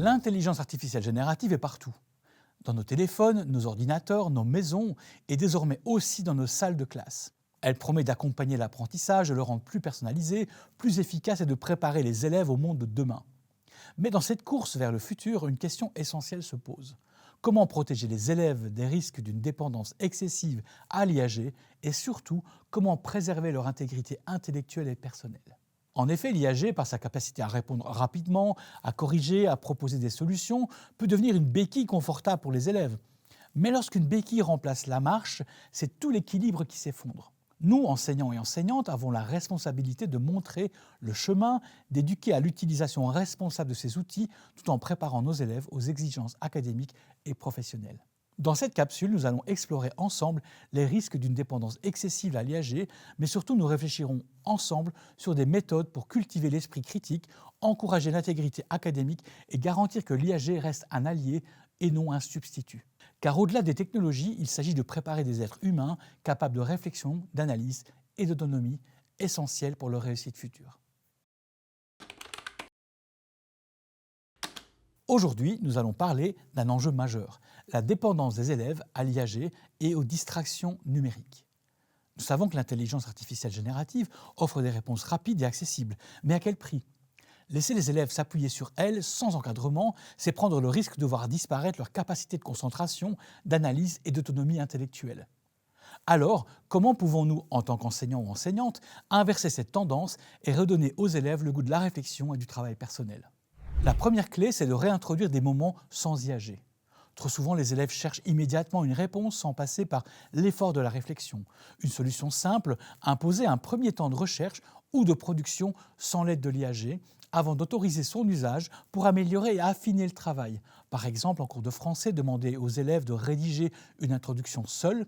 L'intelligence artificielle générative est partout. Dans nos téléphones, nos ordinateurs, nos maisons et désormais aussi dans nos salles de classe. Elle promet d'accompagner l'apprentissage, de le rendre plus personnalisé, plus efficace et de préparer les élèves au monde de demain. Mais dans cette course vers le futur, une question essentielle se pose. Comment protéger les élèves des risques d'une dépendance excessive à l'IAG et surtout, comment préserver leur intégrité intellectuelle et personnelle? En effet, l'IAG, par sa capacité à répondre rapidement, à corriger, à proposer des solutions, peut devenir une béquille confortable pour les élèves. Mais lorsqu'une béquille remplace la marche, c'est tout l'équilibre qui s'effondre. Nous, enseignants et enseignantes, avons la responsabilité de montrer le chemin, d'éduquer à l'utilisation responsable de ces outils, tout en préparant nos élèves aux exigences académiques et professionnelles. Dans cette capsule, nous allons explorer ensemble les risques d'une dépendance excessive à l'IAG, mais surtout nous réfléchirons ensemble sur des méthodes pour cultiver l'esprit critique, encourager l'intégrité académique et garantir que l'IAG reste un allié et non un substitut. Car au-delà des technologies, il s'agit de préparer des êtres humains capables de réflexion, d'analyse et d'autonomie, essentiels pour leur réussite future. Aujourd'hui, nous allons parler d'un enjeu majeur, la dépendance des élèves à l'IAG et aux distractions numériques. Nous savons que l'intelligence artificielle générative offre des réponses rapides et accessibles, mais à quel prix? Laisser les élèves s'appuyer sur elles sans encadrement, c'est prendre le risque de voir disparaître leur capacité de concentration, d'analyse et d'autonomie intellectuelle. Alors, comment pouvons-nous, en tant qu'enseignants ou enseignantes, inverser cette tendance et redonner aux élèves le goût de la réflexion et du travail personnel? La première clé, c'est de réintroduire des moments sans IAG. Trop souvent, les élèves cherchent immédiatement une réponse sans passer par l'effort de la réflexion. Une solution simple, imposer un premier temps de recherche ou de production sans l'aide de l'IAG, avant d'autoriser son usage pour améliorer et affiner le travail. Par exemple, en cours de français, demander aux élèves de rédiger une introduction seuls,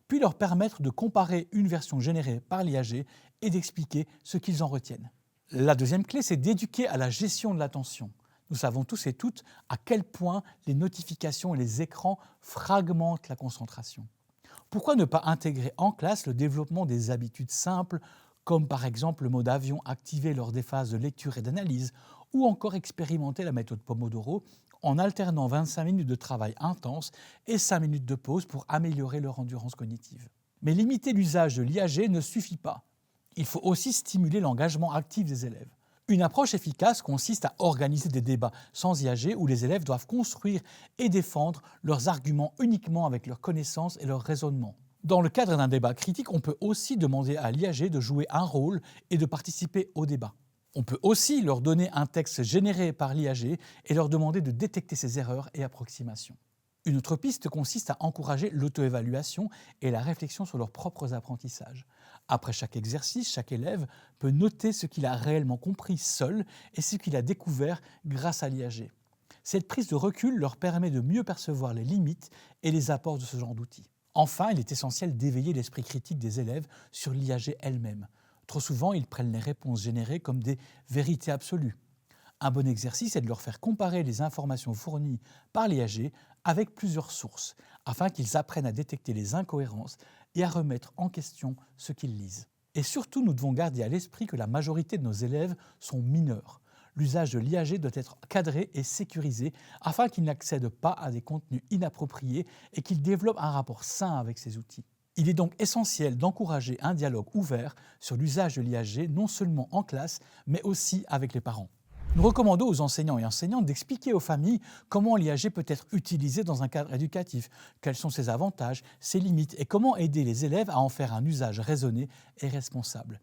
puis leur permettre de comparer une version générée par l'IAG et d'expliquer ce qu'ils en retiennent. La deuxième clé, c'est d'éduquer à la gestion de l'attention. Nous savons tous et toutes à quel point les notifications et les écrans fragmentent la concentration. Pourquoi ne pas intégrer en classe le développement des habitudes simples, comme par exemple le mode avion activé lors des phases de lecture et d'analyse, ou encore expérimenter la méthode Pomodoro en alternant 25 minutes de travail intense et 5 minutes de pause pour améliorer leur endurance cognitive. Mais limiter l'usage de l'IAG ne suffit pas. Il faut aussi stimuler l'engagement actif des élèves. Une approche efficace consiste à organiser des débats sans IAG où les élèves doivent construire et défendre leurs arguments uniquement avec leurs connaissances et leur raisonnement. Dans le cadre d'un débat critique, on peut aussi demander à l'IAG de jouer un rôle et de participer au débat. On peut aussi leur donner un texte généré par l'IAG et leur demander de détecter ses erreurs et approximations. Une autre piste consiste à encourager l'auto-évaluation et la réflexion sur leurs propres apprentissages. Après chaque exercice, chaque élève peut noter ce qu'il a réellement compris seul et ce qu'il a découvert grâce à l'IAG. Cette prise de recul leur permet de mieux percevoir les limites et les apports de ce genre d'outils. Enfin, il est essentiel d'éveiller l'esprit critique des élèves sur l'IAG elle-même. Trop souvent, ils prennent les réponses générées comme des vérités absolues. Un bon exercice est de leur faire comparer les informations fournies par l'IAG avec plusieurs sources, afin qu'ils apprennent à détecter les incohérences et à remettre en question ce qu'ils lisent. Et surtout, nous devons garder à l'esprit que la majorité de nos élèves sont mineurs. L'usage de l'IAG doit être cadré et sécurisé afin qu'ils n'accèdent pas à des contenus inappropriés et qu'ils développent un rapport sain avec ces outils. Il est donc essentiel d'encourager un dialogue ouvert sur l'usage de l'IAG non seulement en classe, mais aussi avec les parents. Nous recommandons aux enseignants et enseignantes d'expliquer aux familles comment l'IAG peut être utilisé dans un cadre éducatif, quels sont ses avantages, ses limites et comment aider les élèves à en faire un usage raisonné et responsable.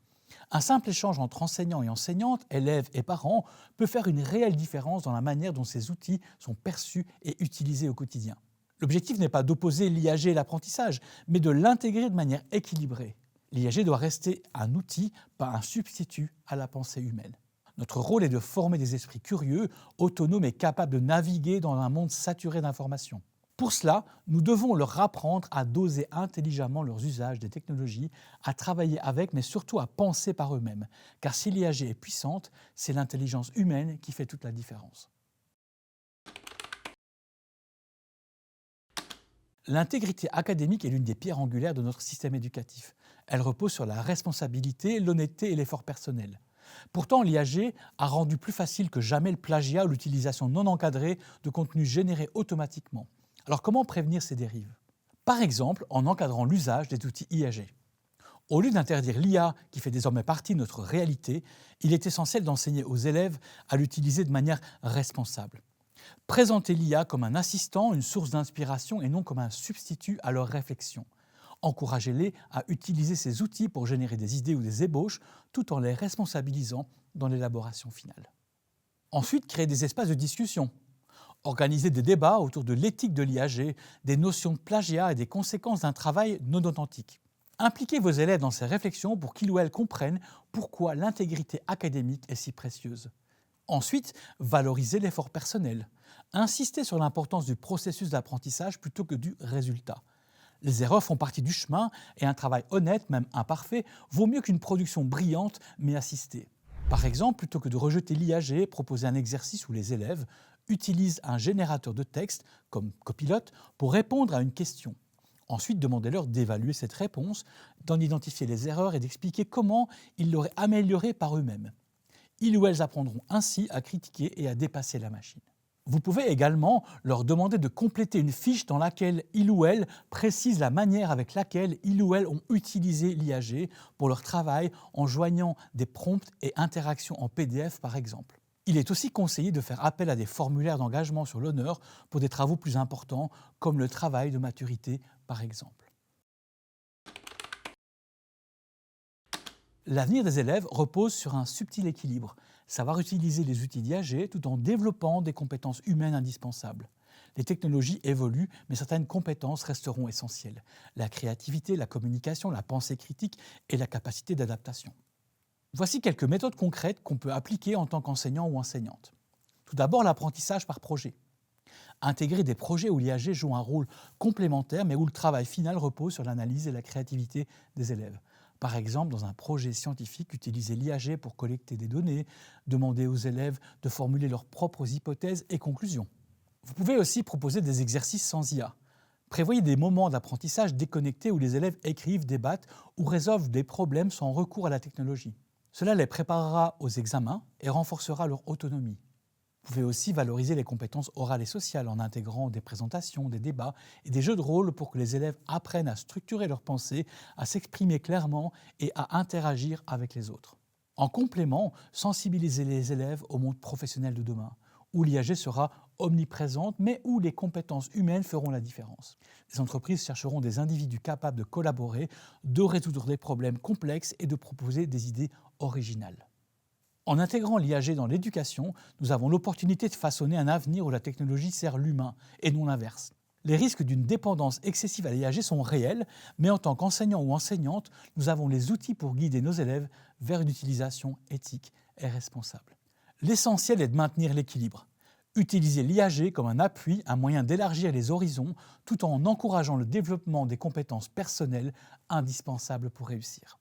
Un simple échange entre enseignants et enseignantes, élèves et parents peut faire une réelle différence dans la manière dont ces outils sont perçus et utilisés au quotidien. L'objectif n'est pas d'opposer l'IAG et l'apprentissage, mais de l'intégrer de manière équilibrée. L'IAG doit rester un outil, pas un substitut à la pensée humaine. Notre rôle est de former des esprits curieux, autonomes et capables de naviguer dans un monde saturé d'informations. Pour cela, nous devons leur apprendre à doser intelligemment leurs usages des technologies, à travailler avec, mais surtout à penser par eux-mêmes. Car si l'IAG est puissante, c'est l'intelligence humaine qui fait toute la différence. L'intégrité académique est l'une des pierres angulaires de notre système éducatif. Elle repose sur la responsabilité, l'honnêteté et l'effort personnel. Pourtant, l'IAG a rendu plus facile que jamais le plagiat ou l'utilisation non encadrée de contenus générés automatiquement. Alors comment prévenir ces dérives? Par exemple, en encadrant l'usage des outils IAG. Au lieu d'interdire l'IA, qui fait désormais partie de notre réalité, il est essentiel d'enseigner aux élèves à l'utiliser de manière responsable. Présenter l'IA comme un assistant, une source d'inspiration et non comme un substitut à leur réflexion. Encouragez-les à utiliser ces outils pour générer des idées ou des ébauches, tout en les responsabilisant dans l'élaboration finale. Ensuite, créer des espaces de discussion. Organiser des débats autour de l'éthique de l'IAG, des notions de plagiat et des conséquences d'un travail non authentique. Impliquez vos élèves dans ces réflexions pour qu'ils ou elles comprennent pourquoi l'intégrité académique est si précieuse. Ensuite, valorisez l'effort personnel. Insistez sur l'importance du processus d'apprentissage plutôt que du résultat. Les erreurs font partie du chemin et un travail honnête, même imparfait, vaut mieux qu'une production brillante mais assistée. Par exemple, plutôt que de rejeter l'IAG, proposez un exercice où les élèves utilisent un générateur de texte, comme Copilote, pour répondre à une question. Ensuite, demandez-leur d'évaluer cette réponse, d'en identifier les erreurs et d'expliquer comment ils l'auraient améliorée par eux-mêmes. Ils ou elles apprendront ainsi à critiquer et à dépasser la machine. Vous pouvez également leur demander de compléter une fiche dans laquelle ils ou elles précisent la manière avec laquelle ils ou elles ont utilisé l'IAG pour leur travail en joignant des prompts et interactions en PDF par exemple. Il est aussi conseillé de faire appel à des formulaires d'engagement sur l'honneur pour des travaux plus importants comme le travail de maturité par exemple. L'avenir des élèves repose sur un subtil équilibre, savoir utiliser les outils d'IAG tout en développant des compétences humaines indispensables. Les technologies évoluent, mais certaines compétences resteront essentielles. La créativité, la communication, la pensée critique et la capacité d'adaptation. Voici quelques méthodes concrètes qu'on peut appliquer en tant qu'enseignant ou enseignante. Tout d'abord, l'apprentissage par projet. Intégrer des projets où l'IAG joue un rôle complémentaire, mais où le travail final repose sur l'analyse et la créativité des élèves. Par exemple, dans un projet scientifique, utiliser l'IAG pour collecter des données, demander aux élèves de formuler leurs propres hypothèses et conclusions. Vous pouvez aussi proposer des exercices sans IA. Prévoyez des moments d'apprentissage déconnectés où les élèves écrivent, débattent ou résolvent des problèmes sans recours à la technologie. Cela les préparera aux examens et renforcera leur autonomie. Vous pouvez aussi valoriser les compétences orales et sociales en intégrant des présentations, des débats et des jeux de rôle pour que les élèves apprennent à structurer leurs pensées, à s'exprimer clairement et à interagir avec les autres. En complément, sensibilisez les élèves au monde professionnel de demain, où l'IAG sera omniprésente, mais où les compétences humaines feront la différence. Les entreprises chercheront des individus capables de collaborer, de résoudre des problèmes complexes et de proposer des idées originales. En intégrant l'IAG dans l'éducation, nous avons l'opportunité de façonner un avenir où la technologie sert l'humain et non l'inverse. Les risques d'une dépendance excessive à l'IAG sont réels, mais en tant qu'enseignant ou enseignante, nous avons les outils pour guider nos élèves vers une utilisation éthique et responsable. L'essentiel est de maintenir l'équilibre. Utiliser l'IAG comme un appui, un moyen d'élargir les horizons, tout en encourageant le développement des compétences personnelles indispensables pour réussir.